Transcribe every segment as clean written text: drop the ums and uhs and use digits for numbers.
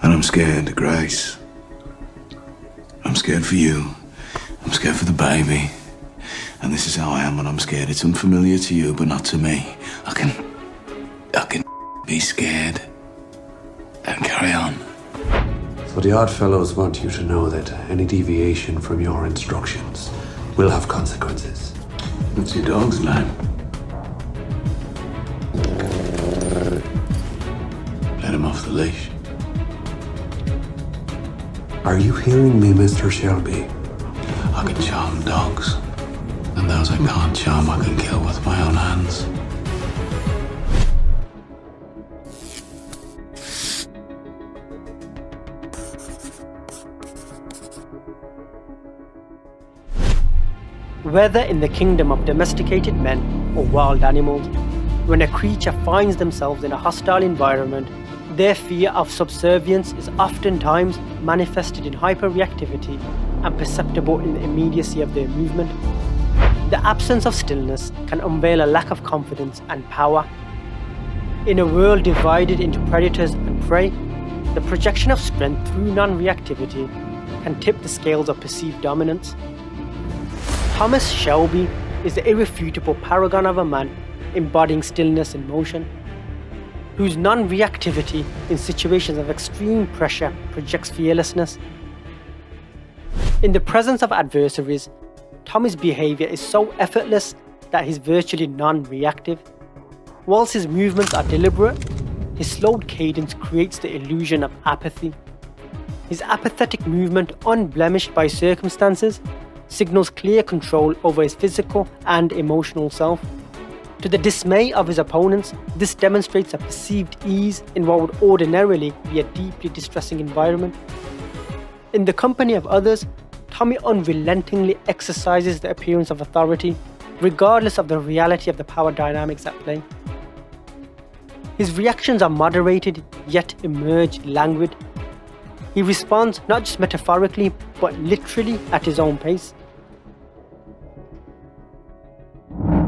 And I'm scared, Grace. I'm scared for you. I'm scared for the baby. And this is how I am when I'm scared. It's unfamiliar to you, but not to me. I can be scared and carry on. So the Oddfellows want you to know that any deviation from your instructions will have consequences. What's your dog's name? Let him off the leash. Are you hearing me, Mr. Shelby? I can charm dogs. And those I can't charm, I can kill with my own hands. Whether in the kingdom of domesticated men or wild animals, when a creature finds themselves in a hostile environment, their fear of subservience is oftentimes manifested in hyperreactivity and perceptible in the immediacy of their movement. The absence of stillness can unveil a lack of confidence and power. In a world divided into predators and prey, the projection of strength through non-reactivity can tip the scales of perceived dominance. Thomas Shelby is the irrefutable paragon of a man embodying stillness in motion, whose non-reactivity in situations of extreme pressure projects fearlessness. In the presence of adversaries, Tommy's behaviour is so effortless that he's virtually non-reactive. Whilst his movements are deliberate, his slowed cadence creates the illusion of apathy. His apathetic movement, unblemished by circumstances, signals clear control over his physical and emotional self. To the dismay of his opponents, this demonstrates a perceived ease in what would ordinarily be a deeply distressing environment. In the company of others, Tommy unrelentingly exercises the appearance of authority, regardless of the reality of the power dynamics at play. His reactions are moderated, yet emerge languid. He responds not just metaphorically, but literally at his own pace.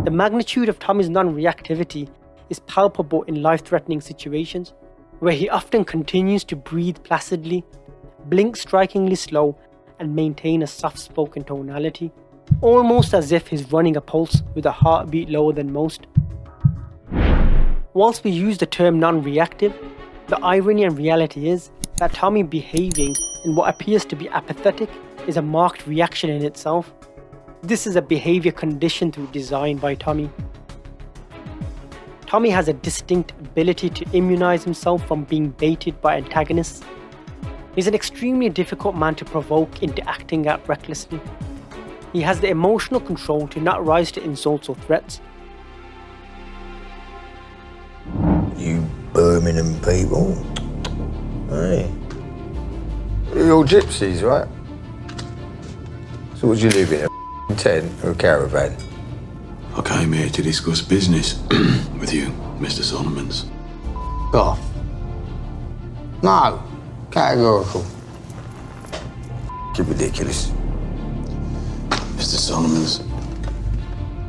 The magnitude of Tommy's non-reactivity is palpable in life-threatening situations, where he often continues to breathe placidly, blink strikingly slow, and maintain a soft-spoken tonality, almost as if he's running a pulse with a heartbeat lower than most. Whilst we use the term non-reactive, the irony and reality is that Tommy behaving in what appears to be apathetic is a marked reaction in itself. This is a behaviour conditioned through design by Tommy. Tommy has a distinct ability to immunize himself from being baited by antagonists. He's an extremely difficult man to provoke into acting out recklessly. He has the emotional control to not rise to insults or threats. You Birmingham people. Hey. You're all gypsies, right? So what do you live in, a tent or a caravan? I came here to discuss business with you, Mr. Solomons. Off. No. Categorical. Ridiculous. Mr. Solomons.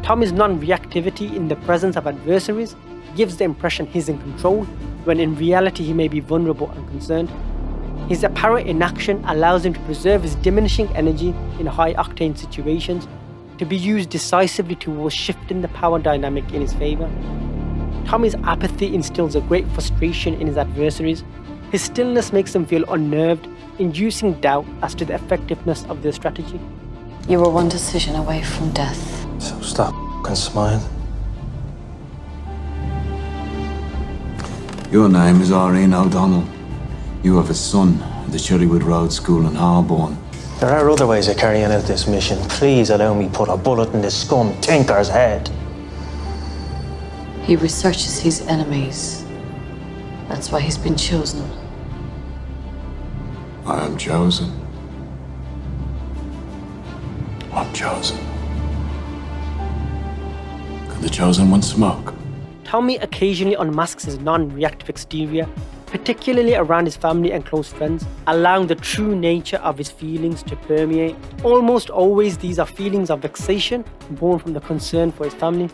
Tommy's non-reactivity in the presence of adversaries gives the impression he's in control, when in reality he may be vulnerable and concerned. His apparent inaction allows him to preserve his diminishing energy in high-octane situations, to be used decisively towards shifting the power dynamic in his favour. Tommy's apathy instills a great frustration in his adversaries. His stillness makes them feel unnerved, inducing doubt as to the effectiveness of their strategy. You were one decision away from death. So stop f***ing smiling. Your name is Irene O'Donnell. You have a son at the Cherrywood Road School in Harborne. There are other ways of carrying out this mission. Please allow me put a bullet in this scum tinker's head. He researches his enemies. That's why he's been chosen. I am chosen. I'm chosen. Could the chosen one smoke? Tommy occasionally unmasks his non-reactive exterior, particularly around his family and close friends, allowing the true nature of his feelings to permeate. Almost always these are feelings of vexation born from the concern for his family.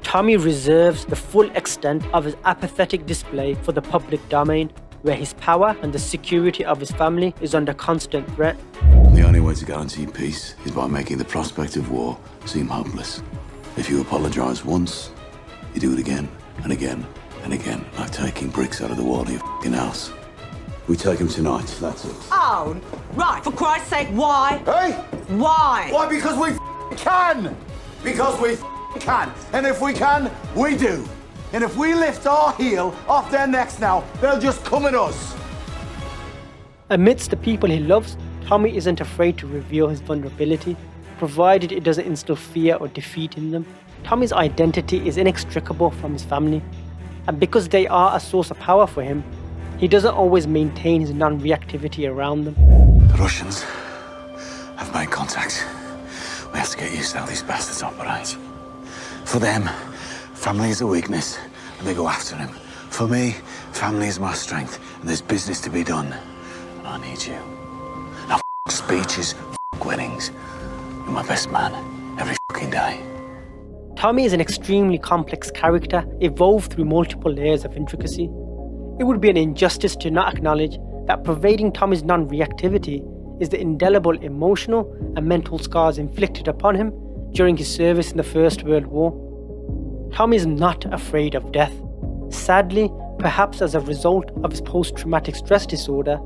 Tommy reserves the full extent of his apathetic display for the public domain, where his power and the security of his family is under constant threat. The only way to guarantee peace is by making the prospect of war seem hopeless. If you apologise once, you do it again and again and again, like taking bricks out of the wall of your f***ing house. We take him tonight, that's it. Oh, right, for Christ's sake, why? Hey? Why? Why? Because we can! Because we can. And if we can, we do. And if we lift our heel off their necks now, they'll just come at us. Amidst the people he loves, Tommy isn't afraid to reveal his vulnerability, provided it doesn't instill fear or defeat in them. Tommy's identity is inextricable from his family, and because they are a source of power for him, he doesn't always maintain his non-reactivity around them. The Russians have made contact. We have to get used to how these bastards operate. For them, family is a weakness, and they go after him. For me, family is my strength, and there's business to be done. And I need you. Now, speeches, weddings. You're my best man, every fucking day. Tommy is an extremely complex character, evolved through multiple layers of intricacy. It would be an injustice to not acknowledge that pervading Tommy's non-reactivity is the indelible emotional and mental scars inflicted upon him during his service in the First World War. Tommy is not afraid of death. Sadly, perhaps as a result of his post-traumatic stress disorder,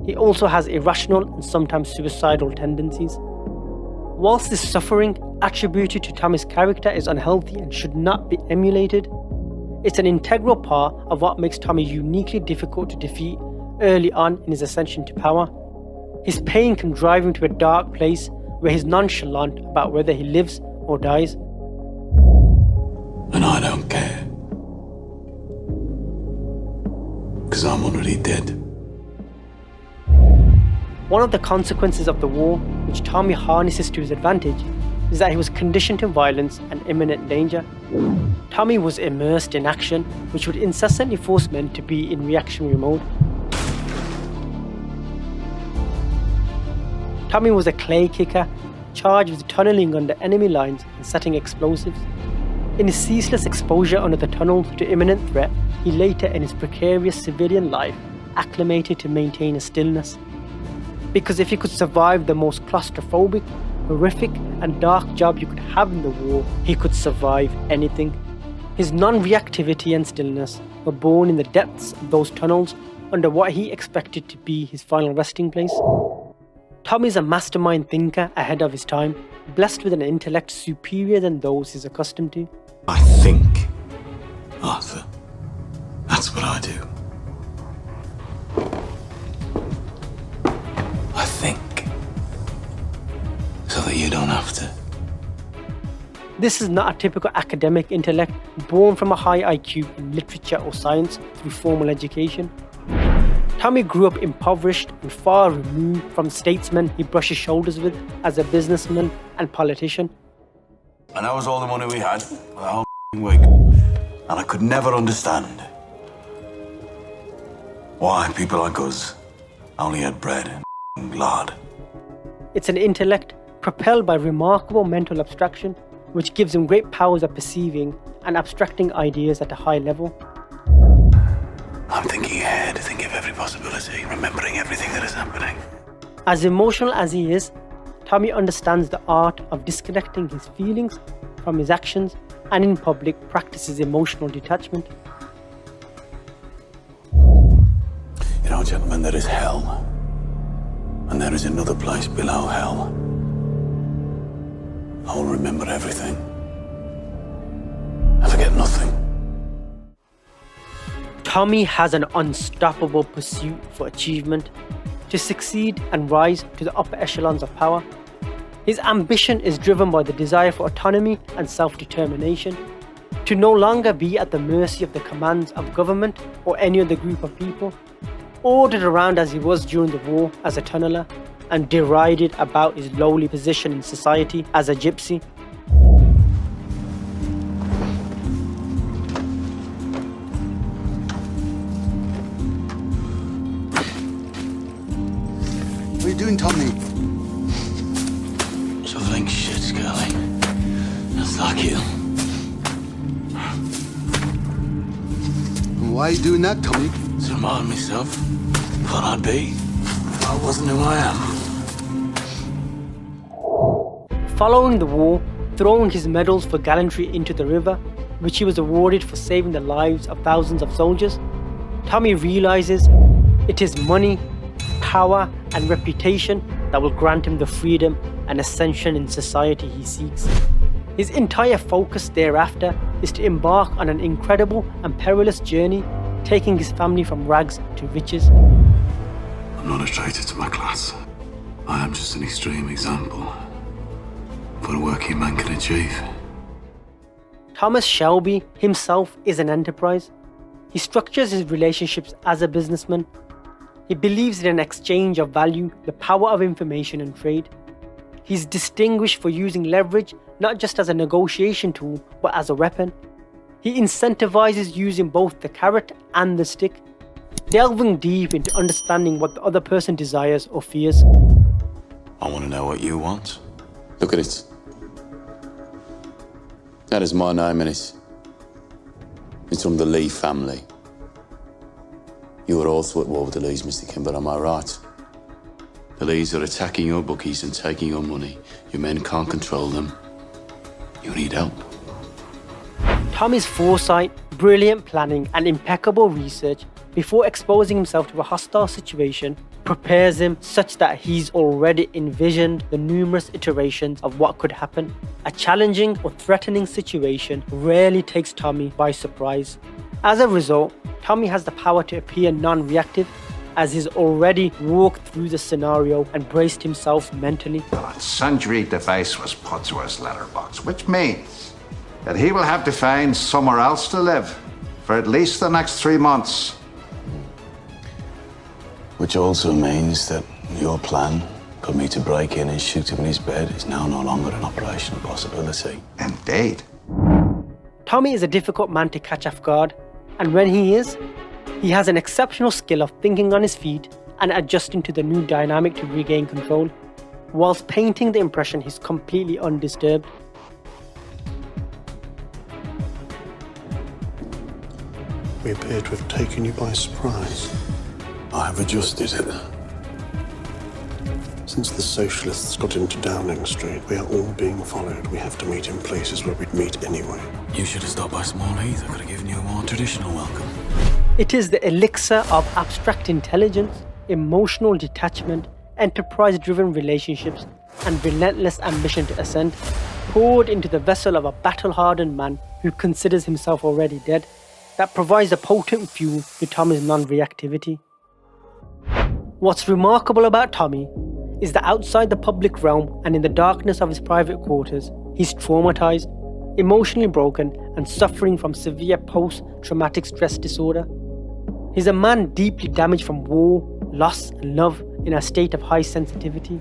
he also has irrational and sometimes suicidal tendencies. Whilst this suffering attributed to Tommy's character is unhealthy and should not be emulated, it's an integral part of what makes Tommy uniquely difficult to defeat early on in his ascension to power. His pain can drive him to a dark place where he's nonchalant about whether he lives or dies. And I don't care. Because I'm already dead. One of the consequences of the war, which Tommy harnesses to his advantage, is that he was conditioned to violence and imminent danger. Tommy was immersed in action, which would incessantly force men to be in reactionary mode. Tommy was a clay kicker, charged with tunneling under enemy lines and setting explosives. In his ceaseless exposure under the tunnels to imminent threat, he later in his precarious civilian life acclimated to maintain a stillness. Because if he could survive the most claustrophobic, horrific and dark job you could have in the war, he could survive anything. His non-reactivity and stillness were born in the depths of those tunnels under what he expected to be his final resting place. Tommy's a mastermind thinker ahead of his time, blessed with an intellect superior than those he's accustomed to. I think, Arthur. That's what I do. I think. So that you don't have to. This is not a typical academic intellect born from a high IQ in literature or science through formal education. Tommy grew up impoverished and far removed from statesmen he brushes shoulders with as a businessman and politician. And that was all the money we had for the whole week. And I could never understand why people like us only had bread and lard. It's an intellect propelled by remarkable mental abstraction, which gives him great powers of perceiving and abstracting ideas at a high level. I'm thinking ahead, thinking of every possibility, remembering everything that is happening. As emotional as he is, Tommy understands the art of disconnecting his feelings from his actions and in public practices emotional detachment. You know, gentlemen, there is hell. And there is another place below hell. I will remember everything. I forget nothing. Tommy has an unstoppable pursuit for achievement, to succeed and rise to the upper echelons of power. His ambition is driven by the desire for autonomy and self-determination, to no longer be at the mercy of the commands of government or any other group of people, ordered around as he was during the war as a tunneler, and derided about his lowly position in society as a gypsy. What are you doing, Tommy? Shoveling shit, Scully. That's like you. Why are you doing that, Tommy? So remind myself what I'd be if I wasn't who I am. Following the war, throwing his medals for gallantry into the river, which he was awarded for saving the lives of thousands of soldiers, Tommy realizes it is money, power, and reputation that will grant him the freedom and ascension in society he seeks. His entire focus thereafter is to embark on an incredible and perilous journey, taking his family from rags to riches. I'm not a traitor to my class. I am just an extreme example of what a working man can achieve. Thomas Shelby himself is an enterprise. He structures his relationships as a businessman. He believes in an exchange of value, the power of information and trade. He's distinguished for using leverage not just as a negotiation tool, but as a weapon. He incentivizes using both the carrot and the stick, delving deep into understanding what the other person desires or fears. I want to know what you want. Look at it. That is my name in it. It's from the Lee family. You are also at war with the Lees, Mr. Kimber, am I right? The Lees are attacking your bookies and taking your money. Your men can't control them. You need help. Tommy's foresight, brilliant planning, and impeccable research before exposing himself to a hostile situation prepares him such that he's already envisioned the numerous iterations of what could happen. A challenging or threatening situation rarely takes Tommy by surprise. As a result, Tommy has the power to appear non-reactive, as he's already walked through the scenario and braced himself mentally. A sundry device was put to his letterbox, which means that he will have to find somewhere else to live for at least the next 3 months. Which also means that your plan, for me to break in and shoot him in his bed, is now no longer an operational possibility. Indeed. Tommy is a difficult man to catch off guard, and when he is, he has an exceptional skill of thinking on his feet and adjusting to the new dynamic to regain control, whilst painting the impression he's completely undisturbed. We appear to have taken you by surprise. I have adjusted it. Since the socialists got into Downing Street, we are all being followed. We have to meet in places where we'd meet anyway. You should have stopped by Small Heath. I could have given you a more traditional welcome. It is the elixir of abstract intelligence, emotional detachment, enterprise-driven relationships, and relentless ambition to ascend, poured into the vessel of a battle-hardened man who considers himself already dead, that provides a potent fuel to Tommy's non-reactivity. What's remarkable about Tommy is that outside the public realm and in the darkness of his private quarters, he's traumatized, emotionally broken, and suffering from severe post-traumatic stress disorder. He's a man deeply damaged from war, loss, and love in a state of high sensitivity.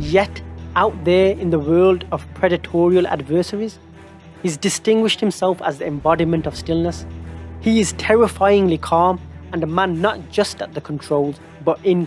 Yet, out there in the world of predatorial adversaries, he's distinguished himself as the embodiment of stillness. He is terrifyingly calm and a man not just at the controls, but in